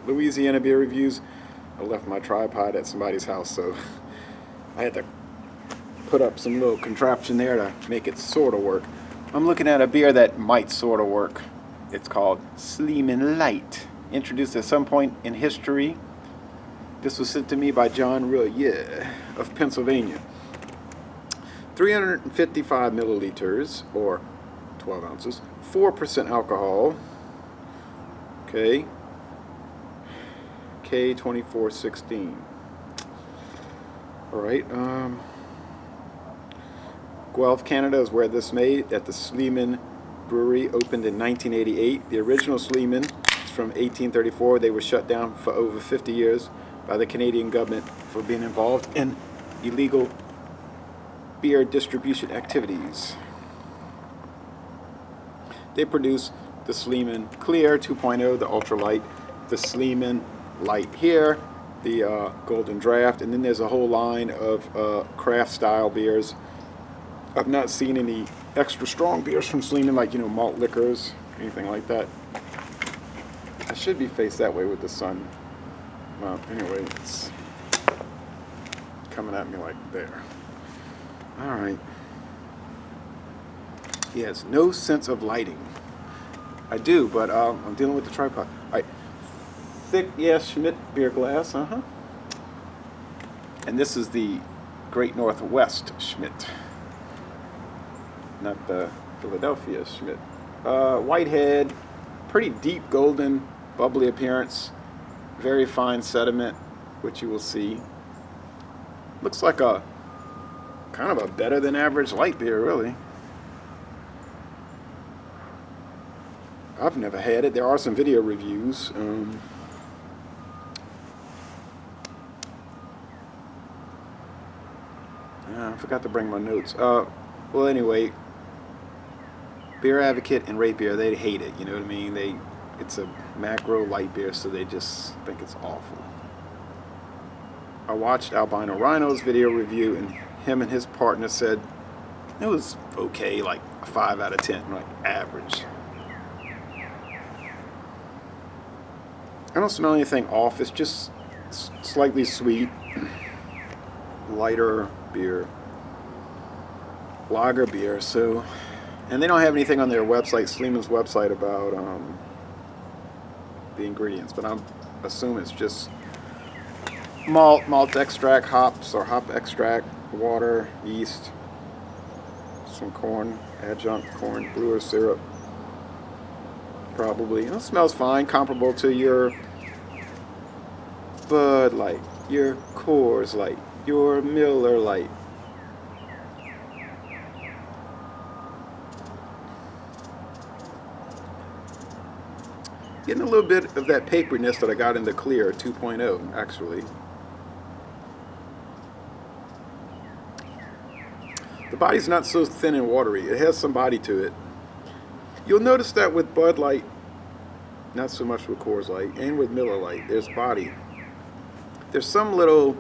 Louisiana beer reviews. I left my tripod at somebody's house, so I had to put up some little contraption there to make it sort of work. I'm looking at a beer that might sort of work. It's called Sleeman Light. Introduced at some point in history. This was sent to me by John Rouillet of Pennsylvania. 355 milliliters, or 12 ounces, 4% alcohol. Okay. K2416. Alright, Guelph, Canada is where this made at the Sleeman Brewery, opened in 1988. The original Sleeman is from 1834. They were shut down for over 50 years by the Canadian government for being involved in illegal beer distribution activities. They produce the Sleeman Clear 2.0, the Ultralight, the Sleeman Light here, the Golden Draft, and then there's a whole line of craft style beers. I've not seen any extra strong beers from Sleeman, like, you know, malt liquors, anything like that. I should be faced that way with the sun. Well, anyway, it's coming at me like there. Alright. He has no sense of lighting. I do, but I'm dealing with the tripod. Alright. Thick, yeah, Schmidt beer glass, And this is the Great Northwest Schmidt. Not the Philadelphia Schmidt. Whitehead, pretty deep golden, bubbly appearance. Very fine sediment, which you will see. Looks like a kind of a better than average light beer, really. I've never had it. There are some video reviews. I forgot to bring my notes. Well, anyway, Beer Advocate and Rate Beer, they hate it. You know what I mean? It's a macro light beer, so they just think it's awful. I watched Albino Rhino's video review, and him and his partner said it was okay, like a 5 out of 10, like average. I don't smell anything off. It's just slightly sweet, lighter beer, lager beer. So, and they don't have anything on their website, Sleeman's website, about the ingredients. But I'm assuming it's just malt extract, hops or hop extract, water, yeast, some corn, adjunct corn, brewer's syrup. Probably. It smells fine, comparable to your Bud Light, your Coors Light, your Miller Light. Getting a little bit of that paperiness that I got in the Clear 2.0, actually. The body's not so thin and watery. It has some body to it. You'll notice that with Bud Light, not so much with Coors Light, and with Miller Light, there's body. There's some little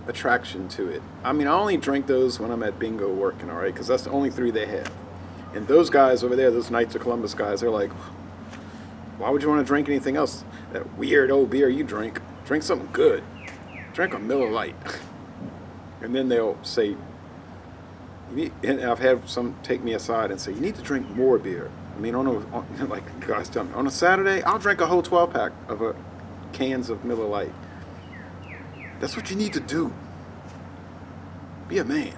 attraction to it. I mean, I only drink those when I'm at bingo working, all right, because that's the only 3 they have. And those guys over there, those Knights of Columbus guys, they're like, why would you want to drink anything else? That weird old beer you drink something good. Drink a Miller Light. And then they'll say, and I've had some take me aside and say, you need to drink more beer. I mean, like guys tell me, on a Saturday, I'll drink a whole 12-pack of cans of Miller Lite. That's what you need to do. Be a man.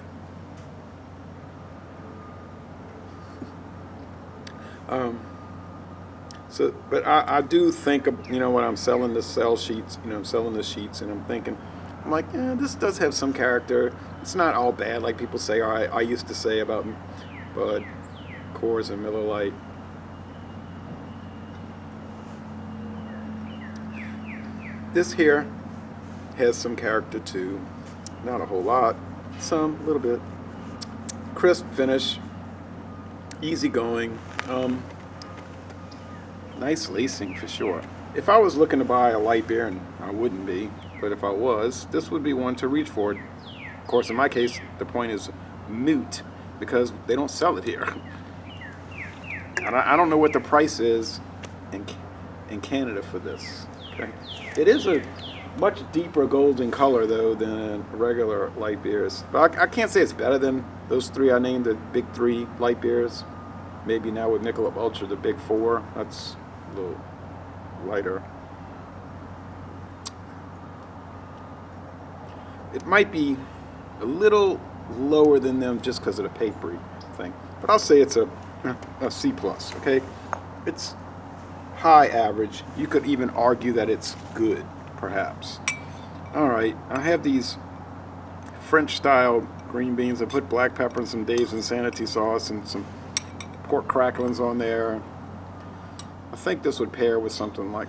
But I do think, you know, when I'm selling the sell sheets, you know, I'm selling the sheets, and I'm like, yeah, this does have some character. It's not all bad like people say, or I used to say about Bud, Coors, and Miller Lite. This here has some character too. Not a whole lot. Some, a little bit. Crisp finish. Easy going. Nice lacing for sure. If I was looking to buy a light beer, and I wouldn't be, but if I was, this would be one to reach for. Of course, in my case, the point is moot, because they don't sell it here. And I don't know what the price is in Canada for this. Okay. It is a much deeper golden color though than regular light beers. But I can't say it's better than those three I named, the big three light beers. Maybe now with Michelob Ultra, the big four, that's a little lighter. It might be a little lower than them just because of the papery thing. But I'll say it's a C plus, okay? It's high average. You could even argue that it's good, perhaps. All right, I have these French style green beans. I put black pepper and some Dave's Insanity sauce and some pork cracklings on there. I think this would pair with something like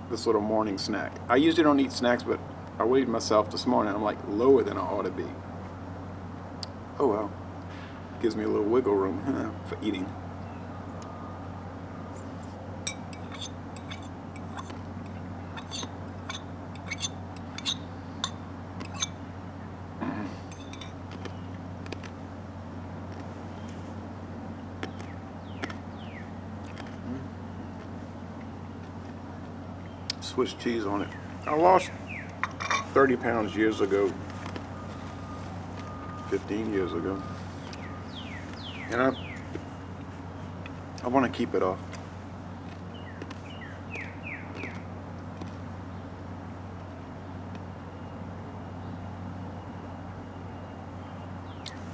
this little morning snack. I usually don't eat snacks, but I weighed myself this morning. I'm like lower than I ought to be. Oh well, gives me a little wiggle room for eating. Swiss cheese on it. I lost 30 pounds years ago, 15 years ago, and I want to keep it off.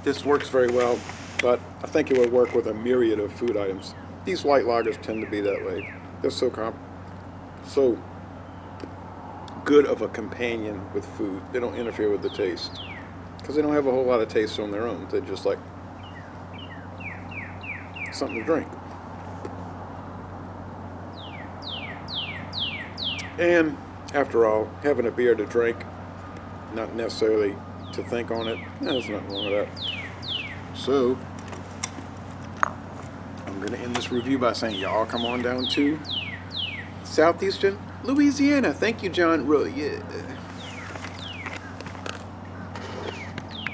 This works very well, but I think it would work with a myriad of food items. These white lagers tend to be that way. They're so good of a companion with food. They don't interfere with the taste because they don't have a whole lot of taste on their own. They're just like something to drink. And after all, having a beer to drink, not necessarily to think on it, there's nothing wrong with that. So I'm going to end this review by saying y'all come on down to Southeastern Louisiana. Thank you, John. Yeah.